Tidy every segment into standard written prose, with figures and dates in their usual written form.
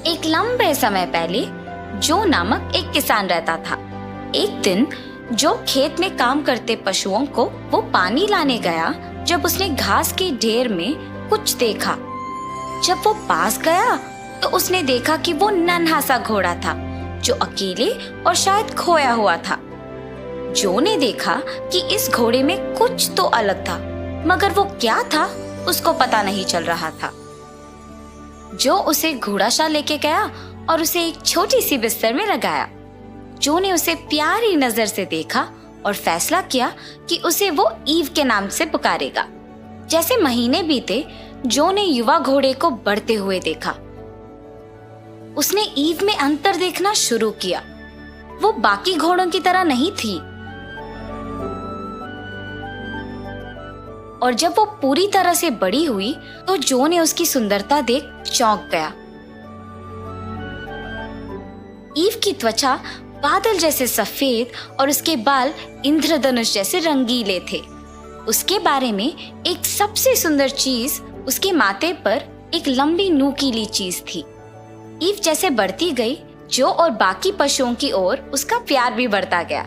एक लंबे समय पहले जो नामक एक किसान रहता था। एक दिन जो खेत में काम करते पशुओं को वो पानी लाने गया। जब उसने घास के ढेर में कुछ देखा, जब वो पास गया तो उसने देखा कि वो नन्हा सा घोड़ा था जो अकेले और शायद खोया हुआ था। जो ने देखा कि इस घोड़े में कुछ तो अलग था, मगर वो क्या था उसको पता नहीं चल रहा था। जो उसे घोड़ाशाला लेके गया और उसे एक छोटी सी बिस्तर में लगाया। जो ने उसे प्यारी नजर से देखा और फैसला किया कि उसे वो ईव के नाम से पुकारेगा। जैसे महीने बीते, जो ने युवा घोड़े को बढ़ते हुए देखा। उसने ईव में अंतर देखना शुरू किया। वो बाकी घोड़ों की तरह नहीं थी, और जब वो पूरी तरह से बड़ी हुई तो जो ने उसकी सुंदरता देख चौंक गया। ईव की त्वचा बादल जैसे सफेद और उसके बाल इंद्रधनुष जैसे रंगीले थे। उसके बारे में एक सबसे सुंदर चीज उसके माथे पर एक लंबी नुकीली चीज थी। ईव जैसे बढ़ती गई, जो और बाकी पशुओं की ओर उसका प्यार भी बढ़ता गया।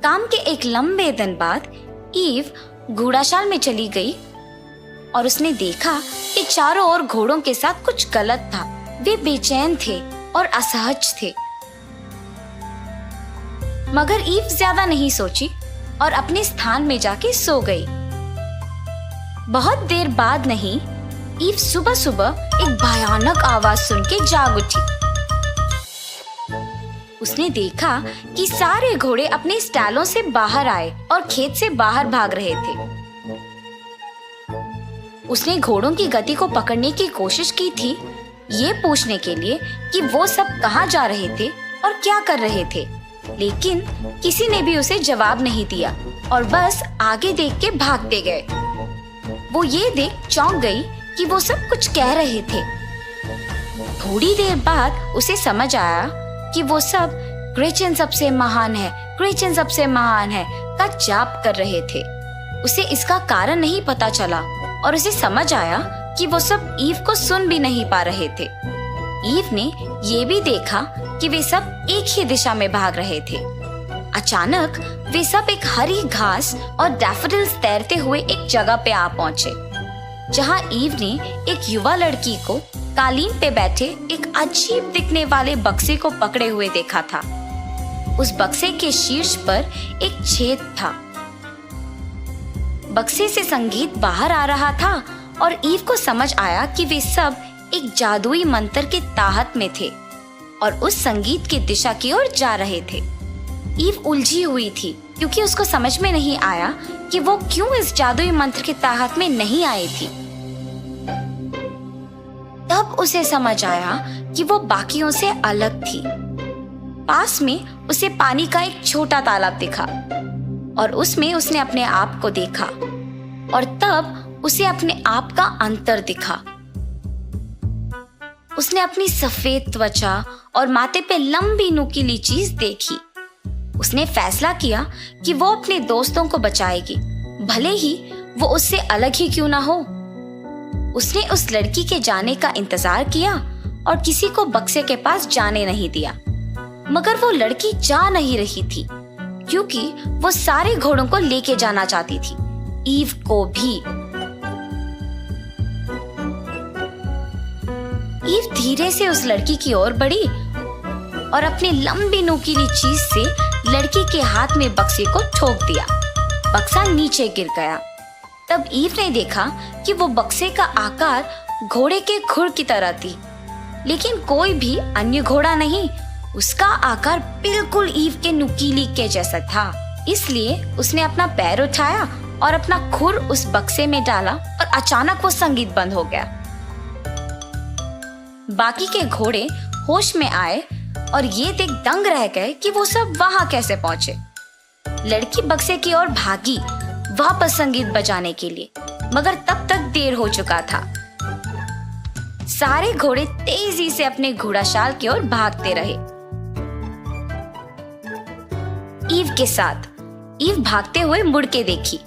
काम के एक लंबे दिन बाद ईव घोड़ाशाला में चली गई और उसने देखा कि चारों ओर घोड़ों के साथ कुछ गलत था। वे बेचैन थे और असहज थे। मगर ईव ज्यादा नहीं सोची और अपने स्थान में जाके सो गई। बहुत देर बाद नहीं, ईव सुबह सुबह एक भयानक आवाज सुन के जाग उठी। उसने देखा कि सारे घोड़े अपने स्टैलों से बाहर आए और खेत से बाहर भाग रहे थे। उसने घोड़ों की गति को पकड़ने की कोशिश की थी, ये पूछने के लिए कि वो सब कहाँ जा रहे थे और क्या कर रहे थे, लेकिन किसी ने भी उसे जवाब नहीं दिया और बस आगे देख के भागते गए। वो ये देख चौंक गई कि वो सब कुछ कह रहे थे। थोड़ी देर बाद उसे समझ आया कि वो सब ग्रेचन सबसे महान है, ग्रेचन सबसे महान है का जाप कर रहे थे। उसे इसका कारण नहीं पता चला और उसे समझ आया कि वो सब ईव को सुन भी नहीं पा रहे थे। ईव ने ये भी देखा कि वे सब एक ही दिशा में भाग रहे थे। अचानक वे सब एक हरी घास और डैफोडिल्स तैरते हुए एक जगह पे आ पहुंचे, जहां ईव ने एक युवा लड़की को कालीन पे बैठे एक अजीब दिखने वाले बक्से को पकड़े हुए देखा था। उस बक्से के शीर्ष पर एक छेद था। बक्से से संगीत बाहर आ रहा था और ईव को समझ आया कि वे सब एक जादुई मंत्र के ताहत में थे और उस संगीत की दिशा की ओर जा रहे थे। ईव उलझी हुई थी क्योंकि उसको समझ में नहीं आया कि वो क्यों इस जादुई मंत्र के ताहत में नहीं आई थी। तब उसे समझ आया कि वो बाकियों से अलग थी। पास में उसे पानी का एक छोटा तालाब दिखा और उसमें उसने अपने आप को देखा, और तब उसे अपने आप का अंतर दिखा। उसने अपनी सफेद त्वचा और माथे पे लंबी नुकीली चीज देखी। उसने फैसला किया कि वो अपने दोस्तों को बचाएगी, भले ही वो उससे अलग ही क्यों ना हो। उसने उस लड़की के जाने का इंतजार किया और किसी को बक्से के पास जाने नहीं दिया, मगर वो लड़की जा नहीं रही थी क्योंकि वो सारे घोड़ों को लेके जाना चाहती थी, ईव को भी। ईव धीरे से उस लड़की की ओर बढ़ी और अपनी लंबी नुकीली चीज से लड़की के हाथ में बक्से को ठोक दिया। बक्सा नीचे गिर गया। तब ईव ने देखा कि वो बक्से का आकार घोड़े के खुर की तरह थी, लेकिन कोई भी अन्य घोड़ा नहीं। उसका आकार बिल्कुल ईव के नुकीली के जैसा था। इसलिए उसने अपना पैर उठाया और अपना खुर उस बक्से में डाला और अचानक वो संगीत बंद हो गया। बाकी के घोड़े होश में आए और ये देख दंग रह गए कि वो सब वहां कैसे पहुंचे। लड़की बक्से की ओर भागी वापस संगीत बजाने के लिए, मगर तब तक देर हो चुका था। सारे घोड़े तेजी से अपने घोड़ाशाल की ओर भागते रहे। ईव के साथ ईव भागते हुए मुड़ के देखी